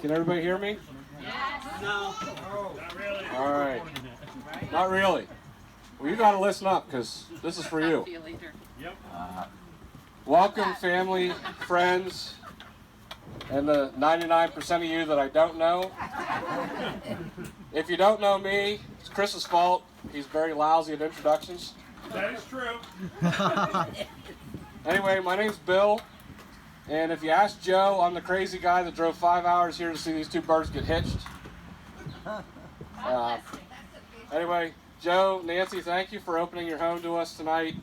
Can everybody hear me? Yes. No. Not really. All right. Not really. Well, you got to listen up because this is for you. Yep. Welcome, family, friends, and the 99% of you that I don't know. If you don't know me, it's Chris's fault. He's very lousy at introductions. That is true. Anyway, my name's Bill, and if you ask Joe, I'm the crazy guy that drove 5 hours here to see these two birds get hitched. Anyway, Joe, Nancy, thank you for opening your home to us tonight.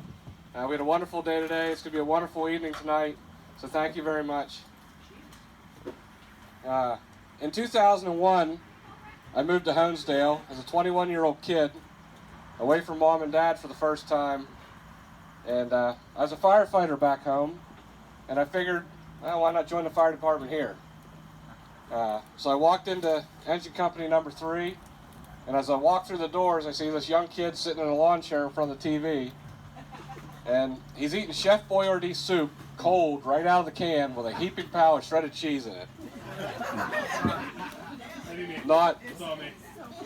We had a wonderful day today. It's going to be a wonderful evening tonight, so thank you very much. In 2001, I moved to Honesdale as a 21-year-old kid, away from mom and dad for the first time. And I was a firefighter back home, and I figured, well, why not join the fire department here? So I walked into engine company number 3, and as I walk through the doors, I see this young kid sitting in a lawn chair in front of the TV, and he's eating Chef Boyardee soup, cold, right out of the can, with a heaping pile of shredded cheese in it. Not,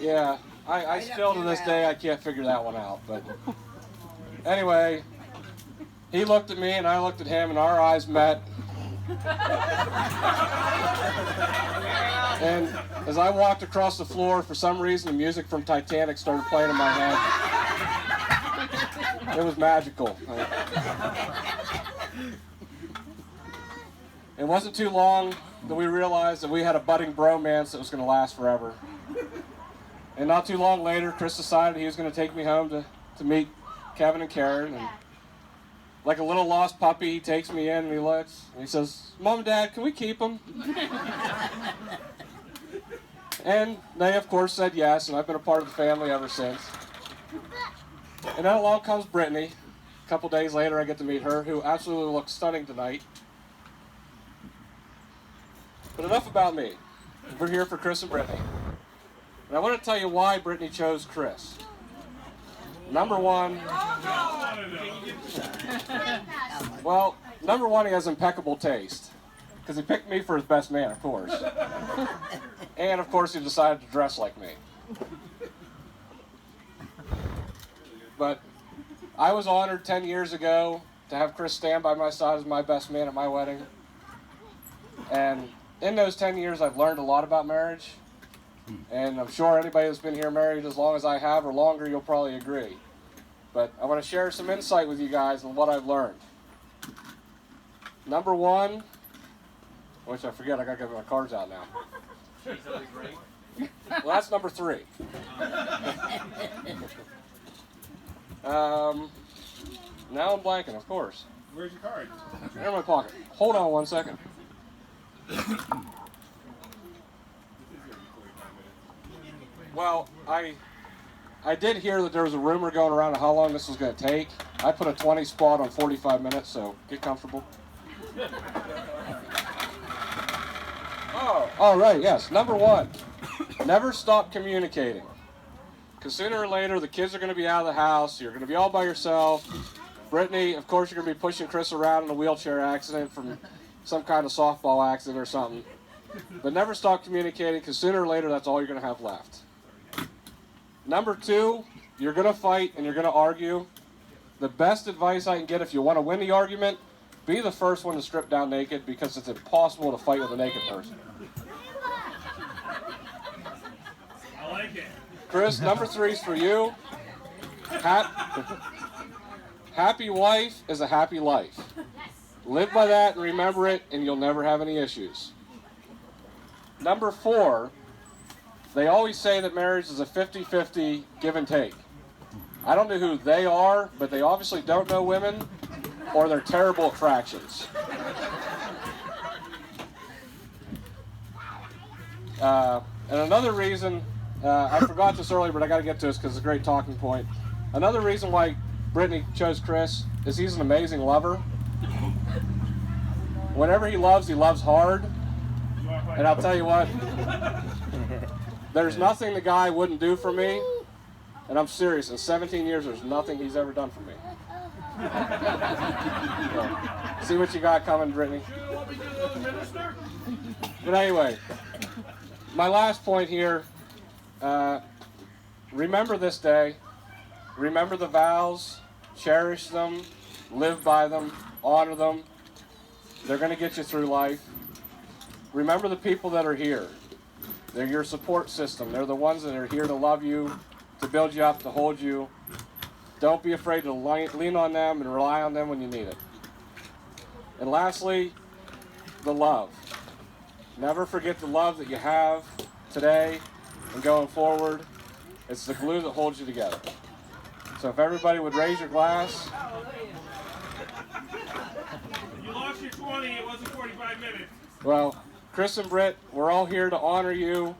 yeah, I still to this day, I can't figure that one out, but anyway, he looked at me and I looked at him and our eyes met. And as I walked across the floor, for some reason the music from Titanic started playing in my head. It was magical. It wasn't too long that we realized that we had a budding bromance that was going to last forever. And not too long later, Chris decided he was going to take me home to meet Kevin and Karen. And like a little lost puppy, he takes me in and he looks and he says, "Mom and Dad, can we keep him?" And they, of course, said yes, and I've been a part of the family ever since. And then along comes Brittany. A couple days later, I get to meet her, who absolutely looks stunning tonight. But enough about me. We're here for Chris and Brittany. And I want to tell you why Brittany chose Chris. Number one, he has impeccable taste. Because he picked me for his best man, of course. And, of course, he decided to dress like me. But I was honored 10 years ago to have Chris stand by my side as my best man at my wedding. And in those 10 years, I've learned a lot about marriage. And I'm sure anybody that's been here married as long as I have or longer, you'll probably agree. But I want to share some insight with you guys on what I've learned. Number one, which I forget, I got to get my cards out now. Well, that's number 3. Now I'm blanking, of course. Where's your card? They're in my pocket. Hold on 1 second. Well, I did hear that there was a rumor going around of how long this was going to take. I put a 20 spot on 45 minutes, so get comfortable. Oh, all right, yes. Number 1, never stop communicating. Because sooner or later, the kids are going to be out of the house. You're going to be all by yourself. Brittany, of course, you're going to be pushing Chris around in a wheelchair accident from some kind of softball accident or something. But never stop communicating, because sooner or later, that's all you're going to have left. Number 2, you're going to fight and you're going to argue. The best advice I can get if you want to win the argument, be the first one to strip down naked, because it's impossible to fight with a naked person. I like it. Chris, number 3 is for you. Happy wife is a happy life. Live by that and remember it, and you'll never have any issues. Number 4, they always say that marriage is a 50-50 give and take. I don't know who they are, but they obviously don't know women, or they're terrible at fractions. And another reason, I forgot this earlier, but I got to get to this because it's a great talking point. Another reason why Brittany chose Chris is he's an amazing lover. Whenever he loves hard. And I'll tell you what, there's nothing the guy wouldn't do for me. And I'm serious, in 17 years, there's nothing he's ever done for me. So, see what you got coming, Brittany. But anyway, my last point here, remember this day. Remember the vows. Cherish them. Live by them. Honor them. They're going to get you through life. Remember the people that are here. They're your support system. They're the ones that are here to love you, to build you up, to hold you. Don't be afraid to lean on them and rely on them when you need it. And lastly, the love. Never forget the love that you have today and going forward. It's the glue that holds you together. So if everybody would raise your glass. You lost your 20, it wasn't 45 minutes. Well, Chris and Britt, we're all here to honor you.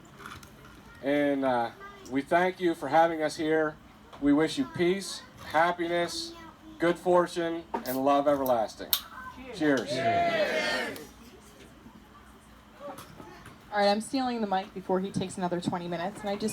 And we thank you for having us here. We wish you peace, happiness, good fortune, and love everlasting. Cheers. Cheers. All right, I'm stealing the mic before he takes another 20 minutes, and I just